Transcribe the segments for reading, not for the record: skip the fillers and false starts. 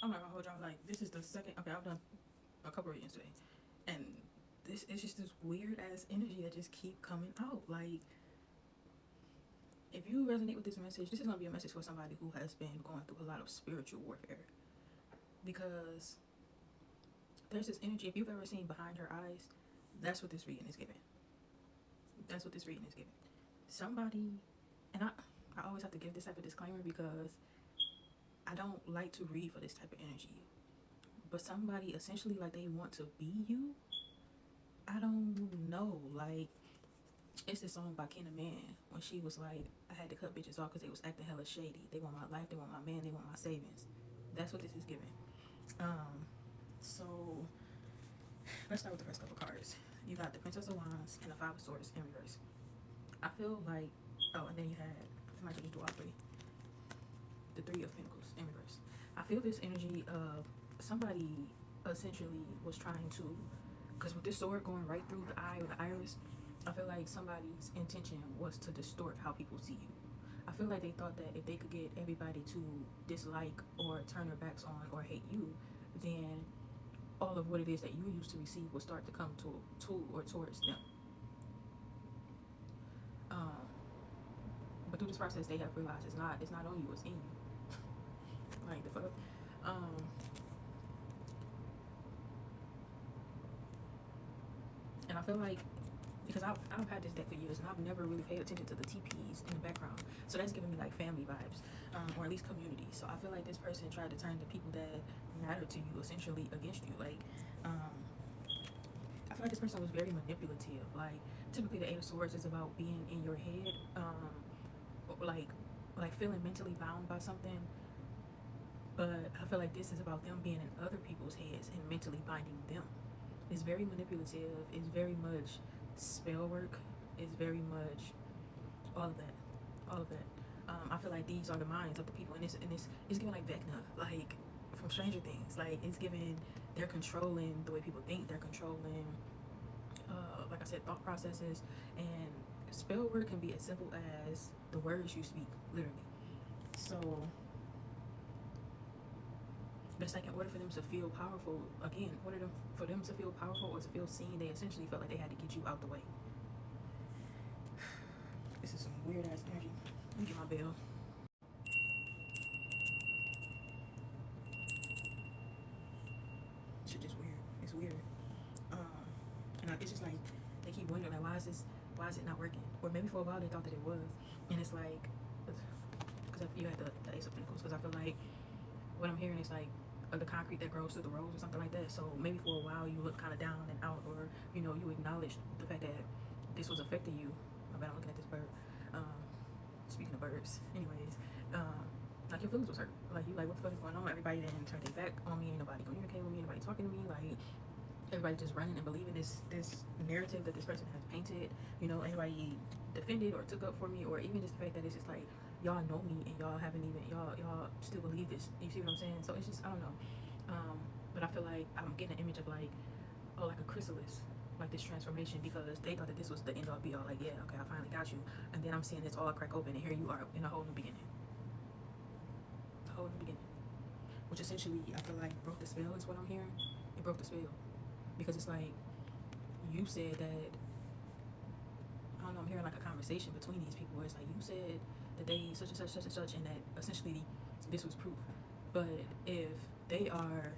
I'm not gonna hold y'all. Like, this is the second. Okay, I've done a couple readings today, and this is just this weird ass energy that just keep coming out. Like, if you resonate with this message, this is gonna be a message for somebody who has been going through a lot of spiritual warfare. Because there's this energy. If you've ever seen behind her eyes, that's what this reading is giving. That's what this reading is giving. Somebody, and I always have to give this type of disclaimer because I don't like to read for this type of energy. But somebody essentially like they want to be you. I don't know. Like, it's this song by Kenna Man when she was like, I had to cut bitches off because they was acting hella shady. They want my life, they want my man, they want my savings. That's what this is giving. So let's start with the first couple cards. You got the Princess of Wands and the Five of Swords in reverse. I feel like, oh, and then you had, I might just do all three. The Three of Pentacles in reverse. I feel this energy of somebody essentially was trying to, because with this sword going right through the eye or the iris, I feel like somebody's intention was to distort how people see you. I feel like they thought that if they could get everybody to dislike or turn their backs on or hate you, then all of what it is that you used to receive will start to come to or towards them. But through this process, they have realized it's not on you, it's in you. Like the fuck. And I feel like because I've had this deck for years and I've never really paid attention to the TPs in the background, so that's giving me like family vibes, or at least community. So I feel like this person tried to turn the people that matter to you essentially against you. Like, I feel like this person was very manipulative. Like, typically the Eight of Swords is about being in your head, like feeling mentally bound by something. But I feel like this is about them being in other people's heads and mentally binding them. It's very manipulative. It's very much spell work. It's very much all of that. All of that. I feel like these are the minds of the people, and it's giving like Vecna, like from Stranger Things. Like, it's giving, they're controlling the way people think. They're controlling, like I said, thought processes. And spell work can be as simple as the words you speak, literally. So, but it's like in order for them to feel powerful, again, for them to feel powerful or to feel seen, they essentially felt like they had to get you out the way. This is some weird ass energy. Let me get my bell. Shit just weird. It's weird. And it's just like they keep wondering like, why is it not working? Or maybe for a while they thought that it was, and it's like, because you had the Ace of Pentacles. Because I feel like what I'm hearing is like the concrete that grows through the rose or something like that. So maybe for a while you look kind of down and out, or you acknowledge the fact that this was affecting you. I bet I'm looking at this bird. Speaking of birds, anyways, like your feelings was hurt. Like, you like, what the fuck is going on? Everybody didn't turn their back on me. Ain't nobody communicating with me. Ain't nobody talking to me. Like, everybody just running and believing this narrative that this person has painted. Anybody defended or took up for me, or even just the fact that it's just like, y'all know me and y'all haven't even, y'all still believe this. You see what I'm saying? So it's just, I don't know. But I feel like I'm getting an image of like, oh, like a chrysalis, like this transformation, because they thought that this was the end all be all. Like, yeah, okay, I finally got you. And then I'm seeing this all crack open, and here you are in a whole new beginning. A whole new beginning. Which essentially, I feel like broke the spell is what I'm hearing. It broke the spell. Because it's like, you said that, I don't know, I'm hearing like a conversation between these people where it's like, you said that they such and such, such and such, and that essentially this was proof. But if they are,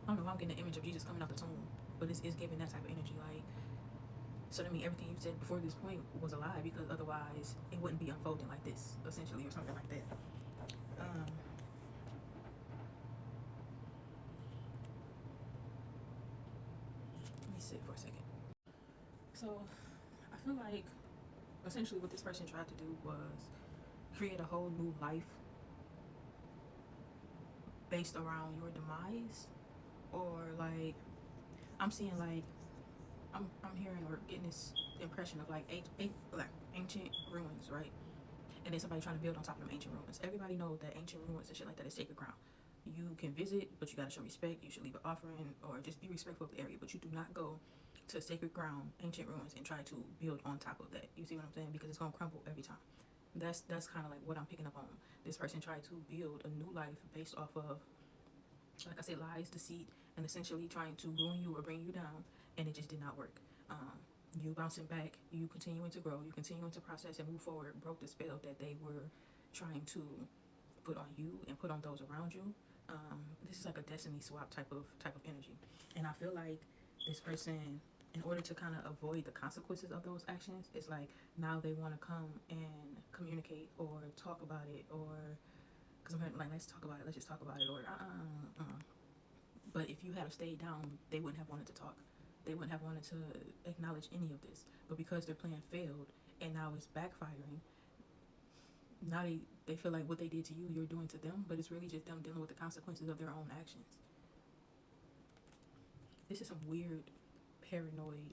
I don't know, I'm getting the image of Jesus coming out the tomb, but it's giving that type of energy. Like, so to me, everything you said before this point was a lie, because otherwise it wouldn't be unfolding like this, essentially, or something like that. Let me sit for a second. So I feel like essentially what this person tried to do was create a whole new life based around your demise, or like, I'm seeing like, I'm hearing or getting this impression of like ancient ruins, right? And then somebody trying to build on top of them ancient ruins. Everybody knows that ancient ruins and shit like that is sacred ground. You can visit, but you gotta show respect. You should leave an offering or just be respectful of the area. But you do not go to sacred ground, ancient ruins, and try to build on top of that. You see what I'm saying? Because it's gonna crumble every time. That's kind of like what I'm picking up on. This person tried to build a new life based off of, like I said, lies, deceit, and essentially trying to ruin you or bring you down, and it just did not work. You bouncing back, you continuing to grow, you continuing to process and move forward, broke the spell that they were trying to put on you and put on those around you. This is like a destiny swap type of energy, and I feel like this person, in order to kind of avoid the consequences of those actions, it's like now they want to come and communicate or talk about it, or because I'm like, let's talk about it, let's just talk about it, or But if you had stayed down, they wouldn't have wanted to talk. They wouldn't have wanted to acknowledge any of this. But because their plan failed and now it's backfiring, now they feel like what they did to you, you're doing to them, but it's really just them dealing with the consequences of their own actions. This is some weird, paranoid,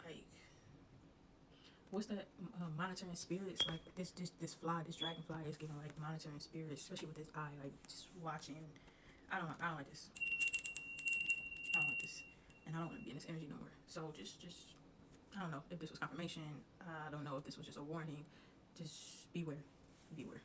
like, what's that? Monitoring spirits. Like this fly, this dragonfly is giving like monitoring spirits, especially with this eye, like just watching. I don't like this. I don't like this, and I don't want to be in this energy no more. So just I don't know if this was confirmation. I don't know if this was just a warning. Just beware, beware.